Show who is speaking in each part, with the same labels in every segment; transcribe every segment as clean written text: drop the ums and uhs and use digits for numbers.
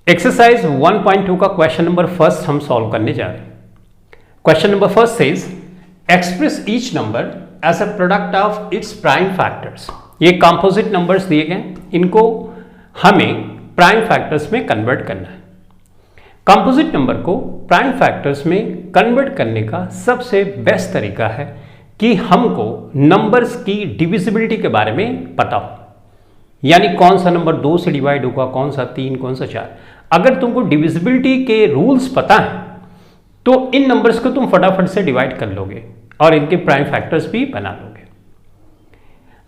Speaker 1: Exercise 1.2 का question number first हम solve करने जा रहे हैं। Question number first says express each number as a product of its prime factors. ये कंपोजिट नंबर्स दिए गए, इनको हमें प्राइम फैक्टर्स में कन्वर्ट करना है। कंपोजिट नंबर को प्राइम फैक्टर्स में कन्वर्ट करने का सबसे बेस्ट तरीका है कि हमको नंबर्स की डिविजिबिलिटी के बारे में पता हो, यानी कौन सा नंबर 2 से डिवाइड होगा, कौन सा 3, कौन सा 4। अगर तुमको डिविजिबिलिटी के रूल्स पता है तो इन नंबर्स को तुम फटाफट से डिवाइड कर लोगे और इनके प्राइम फैक्टर्स भी बना लोगे।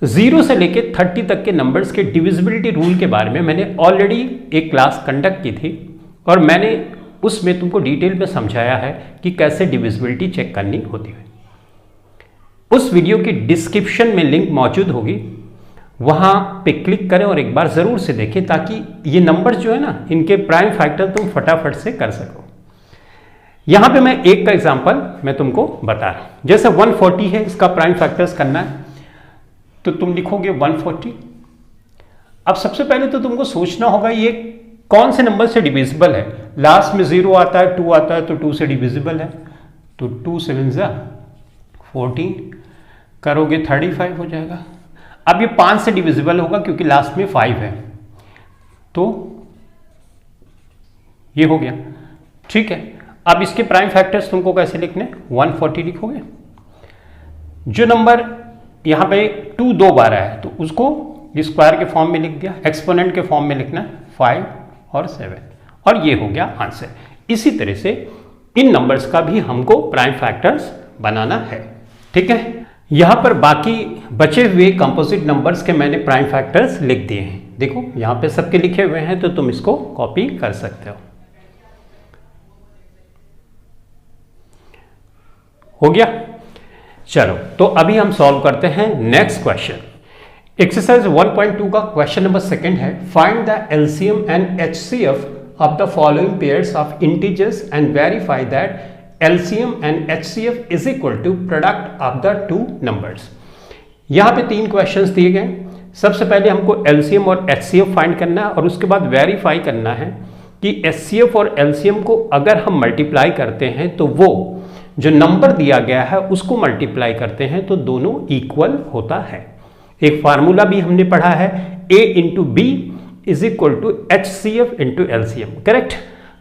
Speaker 1: 0 से लेके 30 तक के नंबर्स के डिविजिबिलिटी रूल के बारे में मैंने ऑलरेडी एक क्लास कंडक्ट की थी और मैंने उसमें तुमको डिटेल में समझाया है कि कैसे डिविजिबिलिटी चेक करनी होती है। उस वीडियो की डिस्क्रिप्शन में लिंक मौजूद होगी, वहां पे क्लिक करें और एक बार जरूर से देखें ताकि ये नंबर जो है ना, इनके प्राइम फैक्टर तुम फटाफट से कर सको। यहां पे मैं एक का एग्जांपल मैं तुमको बता रहा हूं। जैसे 140 है, इसका प्राइम फैक्टर्स करना है तो तुम लिखोगे 140। अब सबसे पहले तो तुमको सोचना होगा ये कौन से नंबर से डिविजिबल है। लास्ट में 0 आता है, 2 आता है तो 2 से डिविजिबल है, तो 2 7 14 करोगे 35 हो जाएगा। अब ये 5 से डिविजिबल होगा क्योंकि लास्ट में 5 है, तो ये हो गया। ठीक है, अब इसके प्राइम फैक्टर्स तुमको कैसे लिखने, 140 लिखोगे। जो नंबर यहां पे 2 2 बार आया है तो उसको स्क्वायर के फॉर्म में लिख दिया, एक्सपोनेंट के फॉर्म में लिखना है 5 और 7, और ये हो गया आंसर। इसी तरह से इन नंबर्स का भी हमको प्राइम फैक्टर्स बनाना है। ठीक है, यहां पर बाकी बचे हुए कंपोजिट नंबर्स के मैंने प्राइम फैक्टर्स लिख दिए हैं। देखो यहां पे सबके लिखे हुए हैं तो तुम इसको कॉपी कर सकते हो गया। चलो तो अभी हम सॉल्व करते हैं नेक्स्ट क्वेश्चन। एक्सरसाइज 1.2 का क्वेश्चन नंबर सेकंड है, find the LCM and HCF of the following pairs of integers and verify that LCM and HCF is equal to product of the two numbers। यहाँ पे 3 questions दिए गए। सबसे पहले हमको LCM और HCF फाइंड करना है और उसके बाद वेरीफाई करना है कि HCF और LCM को अगर हम मल्टीप्लाई करते हैं तो वो जो नंबर दिया गया है उसको मल्टीप्लाई करते हैं तो दोनों इक्वल होता है। एक फार्मूला भी हमने पढ़ा है, A into B is equal to HCF into LCM, correct.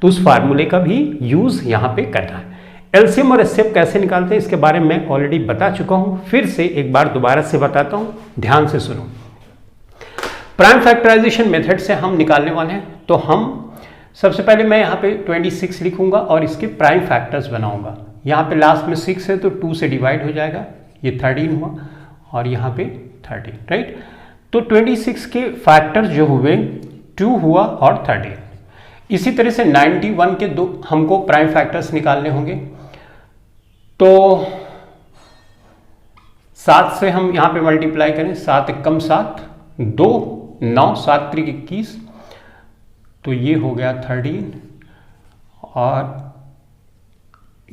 Speaker 1: तो उस फार्मूले का भी यूज यहाँ पे करना है। एलसीएम और एचसीएफ कैसे निकालते हैं इसके बारे में मैं ऑलरेडी बता चुका हूं, फिर से एक बार दोबारा से बताता हूं, ध्यान से सुनो। प्राइम फैक्टराइजेशन मेथड से हम निकालने वाले हैं, तो हम सबसे पहले मैं यहां पे 26 लिखूंगा और इसके प्राइम फैक्टर्स बनाऊंगा। यहां पे लास्ट में 6 है तो 2 से डिवाइड हो जाएगा, ये 13 हुआ और यहां पे 13, राइट। तो 26 के फैक्टर्स जो हुए 2 हुआ और 13। इसी तरह से 91 के 2 हमको प्राइम फैक्टर्स निकालने होंगे, तो 7 से हम यहां पे मल्टीप्लाई करें, 7 कम 7 2 9 7 3 21, तो ये हो गया 13 और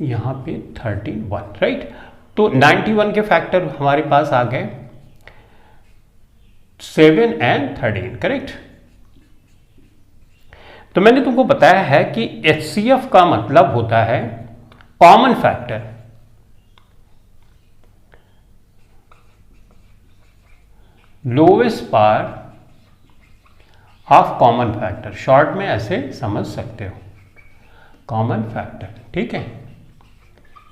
Speaker 1: यहां पे 13 1, राइट। तो 91 के फैक्टर हमारे पास आ गए 7 एंड 13, करेक्ट। तो मैंने तुमको बताया है कि HCF का मतलब होता है common factor. Lowest power of common factor, short में ऐसे समझ सकते हो, कॉमन फैक्टर, ठीक है।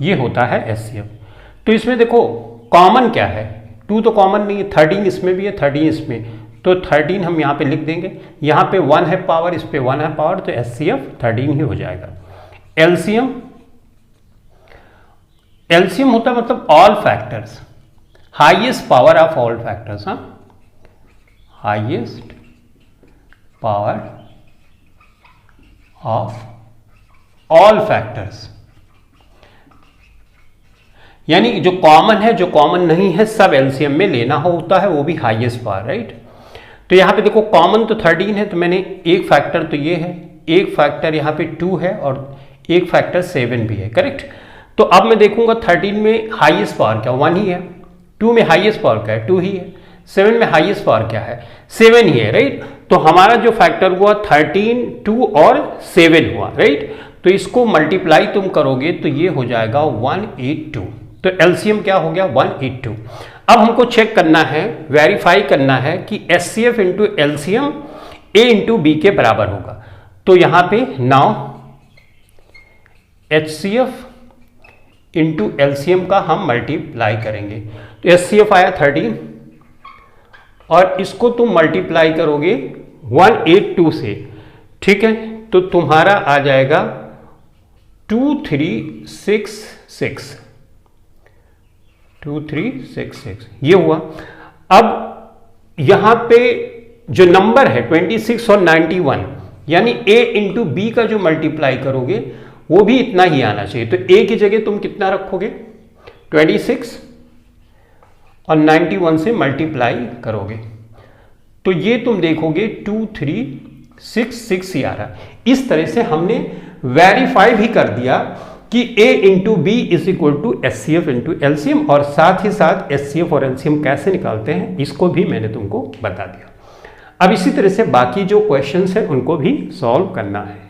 Speaker 1: ये होता है HCF। तो इसमें देखो कॉमन क्या है, 2 तो कॉमन नहीं है, 13 इसमें भी है, 13 इसमें, तो 13 हम यहाँ पे लिख देंगे। यहाँ पे 1 है पावर, इस पे 1 है पावर, तो HCF 13 ही हो जाएगा। एलसीएम होता है मतलब all factors, highest power of all factors, हाँ, highest power of all factors, यानी जो कॉमन है, जो कॉमन नहीं है, सब एलसीएम में लेना होता है, वो भी हाईएस्ट पावर, राइट। तो यहां पे देखो कॉमन तो 13 है, तो मैंने एक फैक्टर तो ये है, एक फैक्टर यहां पे 2 है और एक फैक्टर 7 भी है, करेक्ट। तो अब मैं देखूंगा 13 में हाईएस्ट पावर क्या, 1 ही है, 2 में हाईएस्ट पावर क्या है, 2 ही है, 7 में हाईएस्ट पावर क्या है? 7 ही है, राइट। तो हमारा जो फैक्टर हुआ 13, 2 और 7 हुआ, राइट। तो इसको मल्टीप्लाई तुम करोगे तो ये हो जाएगा 182। तो एलसीएम क्या हो गया? 182। अब हमको चेक करना है, वेरीफाई करना है कि एचसीएफ इंटू एलसीएम ए इंटू बी के बराबर होगा। तो यहां पे नाउ एचसीएफ इंटू एलसीएम का हम मल्टीप्लाई करेंगे। तो एचसीएफ आया 13 और इसको तुम मल्टीप्लाई करोगे 182 से, ठीक है। तो तुम्हारा आ जाएगा 2366, 2366 ये हुआ। अब यहां पे जो नंबर है 26 और 91, यानी a इंटू बी का जो मल्टीप्लाई करोगे वो भी इतना ही आना चाहिए। तो a की जगह तुम कितना रखोगे? 26 और 91 से मल्टीप्लाई करोगे तो ये तुम देखोगे 2366 ही आ रहा है। इस तरह से हमने वेरीफाई भी कर दिया कि a into B is equal to HCF into LCM, और साथ ही साथ एचसीएफ और एलसीएम कैसे निकालते हैं इसको भी मैंने तुमको बता दिया। अब इसी तरह से बाकी जो क्वेश्चंस हैं उनको भी सॉल्व करना है।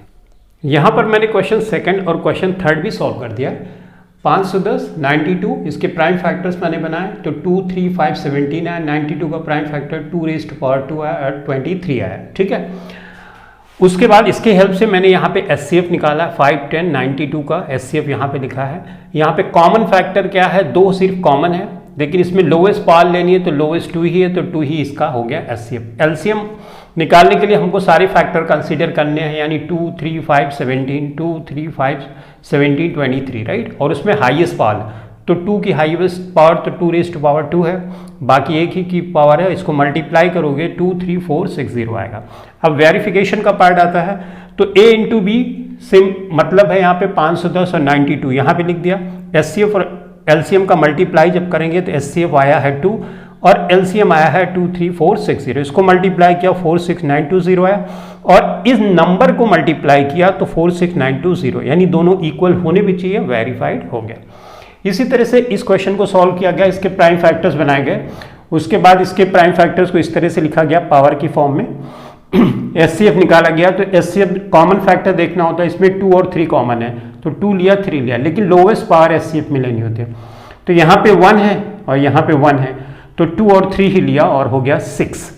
Speaker 1: यहां पर मैंने क्वेश्चन सेकंड और क्वेश्चन थर्ड भी सॉल्व कर दिया। 510, 92 इसके प्राइम फैक्टर्स मैंने बनाए तो 2, 3, 5, 17 आया। 92 का prime factor 2 raised to power 2 आया और 23 आया, ठीक है। उसके बाद इसके हेल्प से मैंने यहाँ पे एचसीएफ निकाला 5, 10, 92 का एचसीएफ यहाँ पे लिखा है। यहाँ पे कॉमन फैक्टर क्या है? 2 सिर्फ कॉमन है, लेकिन इसमें लोवेस्ट पावर लेनी है तो लोवेस्ट 2 ही है, तो 2 ही इसका हो गया एचसीएफ। एलसीएम निकालने के लिए हमको सारे फैक्टर कंसीडर करने हैं, यानी 2, 3, 5, 17, 2, 3, 5, 17, 23, राइट। और उसमें हाईएस्ट पावर तो 2 की हाईएस्ट पावर तो 2 रेज़्ड टू पावर 2 है, बाकी एक ही की पावर है। इसको मल्टीप्लाई करोगे 23460 आएगा। अब वेरिफिकेशन का पार्ट आता है तो a इंटू बी सिम मतलब है यहाँ पे 510 और 92 यहाँ पे लिख दिया। एचसीएफ और एलसीएम का मल्टीप्लाई जब करेंगे तो एचसीएफ आया है 2 और एलसीएम आया है 23460। इसको मल्टीप्लाई किया 46920 आया और इस नंबर को मल्टीप्लाई किया तो 46920, यानी दोनों इक्वल होने भी चाहिए, वेरीफाइड हो गया। इसी तरह से इस क्वेश्चन को सॉल्व किया गया, इसके प्राइम फैक्टर्स बनाए गए। उसके बाद इसके प्राइम फैक्टर्स को इस तरह से लिखा गया पावर की फॉर्म में। एचसीएफ निकाला गया तो एचसीएफ कॉमन फैक्टर देखना होता है, इसमें 2 और 3 कॉमन है तो 2 लिया 3 लिया, लेकिन लोवेस्ट पावर एचसीएफ में लेनी होती है। तो यहाँ पे 1 है और यहाँ पे 1 है तो 2 और 3 ही लिया और हो गया 6।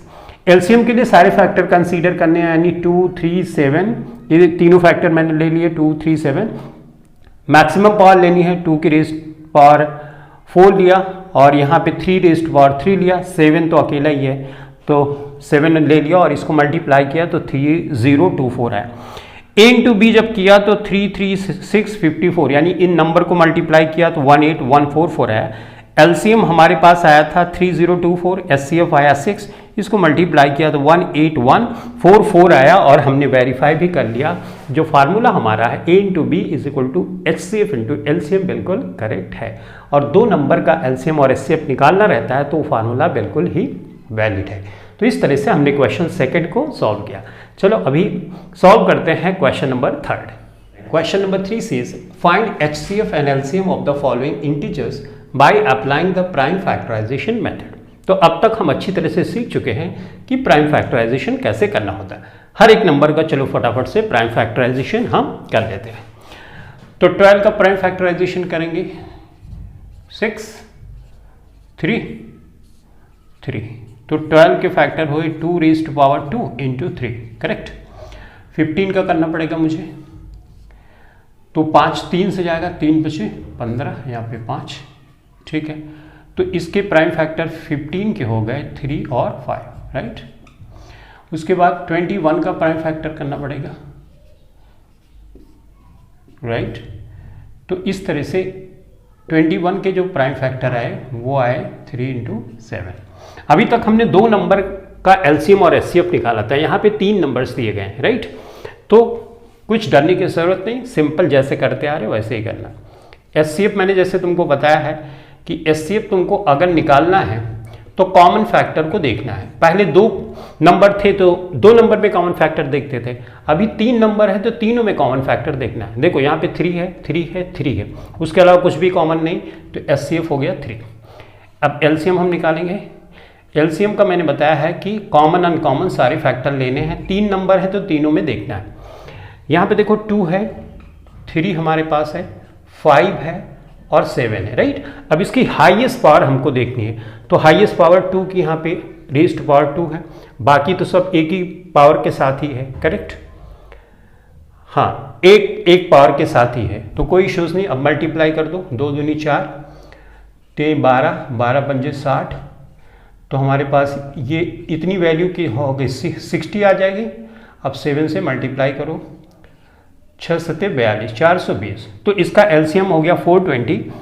Speaker 1: एलसीएम के लिए सारे फैक्टर कंसीडर करने हैं, यानी 2, 3, 7, ये तीनों फैक्टर मैंने ले लिए 2, 3, 7। मैक्सिमम पावर लेनी है 2 की रेज़्ड पावर 4 लिया और यहाँ पे 3 रेज़्ड टू पावर 3 लिया। 7 तो अकेला ही है तो 7 ले लिया और इसको मल्टीप्लाई किया तो 3024 है। a इंटू बी जब किया तो 33654, यानी इन नंबर को मल्टीप्लाई किया तो 18144 है। एलसीएम हमारे पास आया था 3024, एचसीएफ आया 6, इसको मल्टीप्लाई किया तो 18144 आया और हमने वेरीफाई भी कर लिया। जो फार्मूला हमारा है a into B is equal to HCF into LCM बिल्कुल करेक्ट है, और 2 नंबर का एलसीएम और एचसीएफ निकालना रहता है तो फार्मूला बिल्कुल ही वैलिड है। तो इस तरह से हमने क्वेश्चन सेकंड को सॉल्व किया। चलो अभी सॉल्व करते हैं question number third. Question number 3 says find HCF and LCM of the following integers by applying the prime factorization method. तो अब तक हम अच्छी तरह से सीख चुके हैं कि प्राइम फैक्टराइजेशन कैसे करना होता है। हर एक नंबर का चलो फटाफट से प्राइम फैक्टराइजेशन हम कर लेते हैं। तो 12 का प्राइम फैक्टराइजेशन करेंगे 6, 3, 3, तो 12 के फैक्टर हुए 2 raised to power 2 into 3, correct. 15 का करना पड़ेगा मुझे तो 5 3 से जाएगा, 3 बचे 15, यहाँ पे 5, ठीक है। तो इसके प्राइम फैक्टर 15 के हो गए 3 और 5, राइट। उसके बाद 21 का प्राइम फैक्टर करना पड़ेगा, राइट। तो इस तरह से 21 के जो प्राइम फैक्टर आए वो आए 3 इंटू 7। अभी तक हमने 2 नंबर का एलसीएम और एचसीएफ निकाला था, यहाँ पे 3 नंबर्स दिए गए हैं, राइट। तो कुछ डरने की ज़रूरत नहीं, सिंपल जैसे करते आ रहे वैसे ही करना। एचसीएफ मैंने जैसे तुमको बताया है कि एचसीएफ तुमको अगर निकालना है तो कॉमन फैक्टर को देखना है। पहले 2 नंबर थे तो 2 नंबर में कॉमन फैक्टर देखते थे, अभी 3 नंबर है तो तीनों में कॉमन फैक्टर देखना है। देखो यहाँ पे 3 है, 3 है, 3 है, उसके अलावा कुछ भी कॉमन नहीं, तो एचसीएफ हो गया 3। अब एलसीएम हम निकालेंगे। एलसीएम का मैंने बताया है कि कॉमन अनकॉमन सारे फैक्टर लेने हैं, 3 नंबर है तो तीनों में देखना है। यहाँ पे देखो 2 है, 3 हमारे पास है, 5 है और 7 है, राइट। अब इसकी हाईएस्ट पावर हमको देखनी है, तो हाईएस्ट पावर 2 की यहाँ पे रेज़्ड पावर 2 है, बाकी तो सब एक ही पावर के साथ ही है, करेक्ट। हाँ, एक पावर के साथ ही है, तो कोई इश्यूज नहीं। अब मल्टीप्लाई कर दो, 2 दूनी 4, 3 12, 12 पंजे 60, तो हमारे पास ये इतनी वैल्यू की हो गई 60 आ जाएगी। अब 7 से मल्टीप्लाई करो, 6 सत्ते 42, 420, तो इसका एलसीएम हो गया 420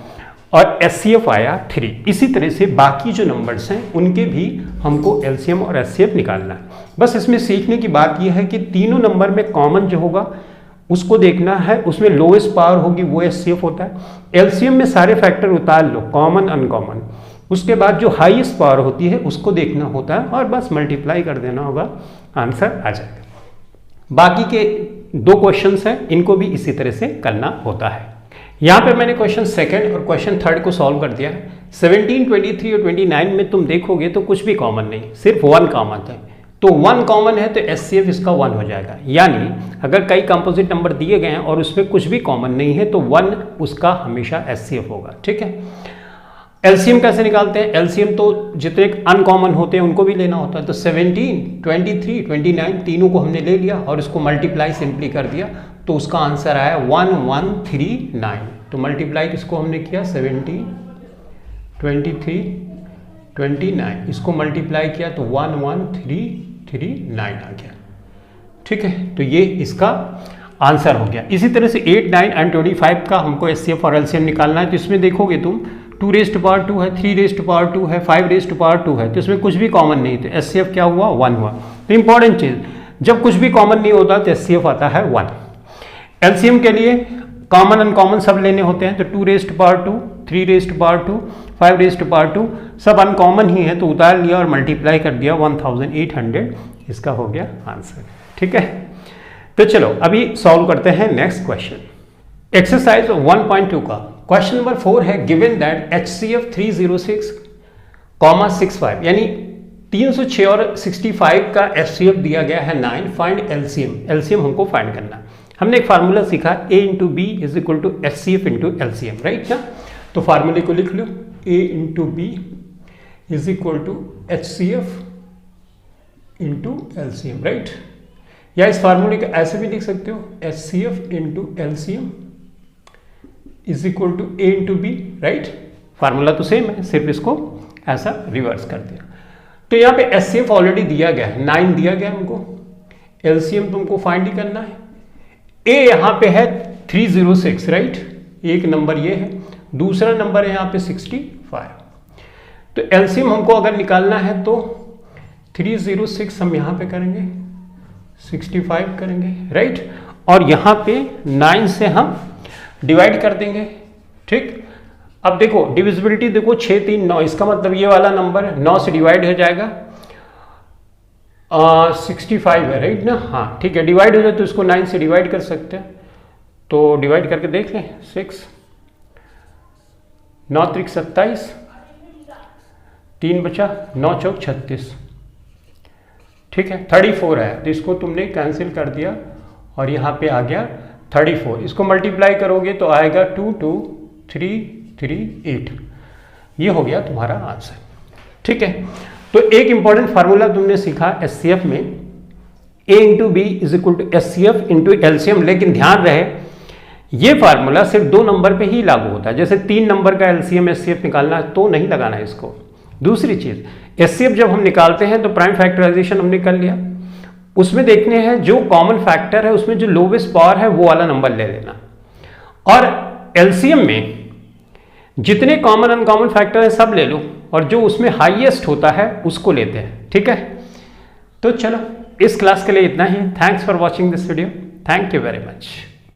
Speaker 1: और एचसीएफ आया 3। इसी तरह से बाकी जो नंबर्स हैं उनके भी हमको एलसीएम और एचसीएफ निकालना है। बस इसमें सीखने की बात यह है कि तीनों नंबर में कॉमन जो होगा उसको देखना है, उसमें लोएस्ट पावर होगी वो एचसीएफ होता है। एलसीएम में सारे फैक्टर उतार लो, कॉमन अनकॉमन, उसके बाद जो हाईएस्ट पावर होती है उसको देखना होता है और बस मल्टीप्लाई कर देना होगा, आंसर आ जाएगा। बाकी के 2 क्वेश्चंस हैं, इनको भी इसी तरह से करना होता है। यहाँ पे मैंने क्वेश्चन 2 और क्वेश्चन 3 को सॉल्व कर दिया है। 17, 23 और 29 में तुम देखोगे तो कुछ भी कॉमन नहीं, सिर्फ 1 कॉमन है, तो 1 कॉमन है तो एचसीएफ इसका 1 हो जाएगा। यानी अगर कई कंपोजिट नंबर दिए गए हैं और उसमें कुछ भी कॉमन नहीं है तो 1 उसका हमेशा एचसीएफ होगा, ठीक है। एलसीएम कैसे निकालते हैं? एलसीएम तो जितने अनकॉमन होते हैं उनको भी लेना होता है, तो 17, 23, 29 तीनों को हमने ले लिया और इसको मल्टीप्लाई सिंपली कर दिया, तो उसका आंसर आया 1139। तो मल्टीप्लाई किसको हमने किया, 17, 23, 29, इसको मल्टीप्लाई किया तो 11339 आ गया, ठीक है। तो ये इसका आंसर हो गया। इसी तरह से 8, 9 एंड 25 का हमको एचसीएफ और एलसीएम निकालना है। तो इसमें देखोगे तुम 2 रेज़्ड टू पावर 2 है, 3 रेज़्ड टू पावर 2 है, 5 रेज़्ड टू पावर 2 है, तो इसमें कुछ भी कॉमन नहीं, तो एचसीएफ क्या हुआ, 1 हुआ। तो इंपॉर्टेंट चीज, जब कुछ भी कॉमन नहीं होता तो एचसीएफ आता है 1। एलसीएम के लिए कॉमन अनकॉमन सब लेने होते हैं, तो 2 raised to power 2, 3 raised to power 2, 5 raised to power 2, सब अनकॉमन ही है तो उतार लिया और मल्टीप्लाई कर दिया, 1800 इसका हो गया आंसर, ठीक है। तो चलो अभी सॉल्व करते हैं नेक्स्ट क्वेश्चन। एक्सरसाइज 1.2 का क्वेश्चन नंबर 4 है, गिवन दैट HCF 306,65 यानी 306 और 65 का HCF दिया गया है 9, फाइंड एलसीएम। एलसीएम हमको फाइंड करना है। हमने एक फार्मूला सीखा A into B is equal to HCF into LCM, right ना। तो फार्मूले को लिख लो, A into B is equal to HCF into LCM, right. या इस फार्मूले को ऐसे भी लिख सकते हो, HCF into LCM is equal to A into B, right. Formula तो सेम है, सिर्फ इसको ऐसा रिवर्स कर दिया। तो यहाँ पे HCF ऑलरेडी दिया गया है, 9 दिया गया हमको, एलसीएम तुमको फाइंड ही करना है। A यहाँ पे है 306, राइट, एक नंबर ये है, दूसरा नंबर है यहाँ पे 65। तो एलसीएम हमको अगर निकालना है तो 306 हम यहाँ पे करेंगे, 65 करेंगे, राइट, और यहाँ पे 9 से हम डिवाइड कर देंगे, ठीक। अब देखो डिविजिबिलिटी देखो 6, 3, 9, इसका मतलब ये वाला नंबर 9 से डिवाइड हो जाएगा, 65 है, राइट ना। हाँ ठीक है, डिवाइड हो जाए तो इसको 9 से डिवाइड कर सकते हैं, तो डिवाइड करके देख लें, 6, 9 त्रिक 27, 3 बचा, 9 चौक 36, ठीक है। 34 है तो इसको तुमने कैंसिल कर दिया और यहाँ पे आ गया 34। इसको मल्टीप्लाई करोगे तो आएगा 22338, ये हो गया तुम्हारा आंसर, ठीक है। तो एक इंपॉर्टेंट फार्मूला तुमने सीखा एचसीएफ में, A into B is equal to HCF into LCM, लेकिन ध्यान रहे ये फार्मूला सिर्फ 2 नंबर पे ही लागू होता है। जैसे 3 नंबर का एलसीएम HCF निकालना है तो नहीं लगाना है इसको। दूसरी चीज, HCF जब हम निकालते हैं तो प्राइम फैक्टराइजेशन हमने कर लिया, उसमें देखने हैं जो कॉमन फैक्टर है उसमें जो लोवेस्ट पावर है वो वाला नंबर ले लेना, और एलसीएम में जितने कॉमन अनकॉमन फैक्टर है सब ले लो और जो उसमें हाईएस्ट होता है उसको लेते हैं, ठीक है। तो चलो इस क्लास के लिए इतना ही। Thanks for watching this video, thank you very much.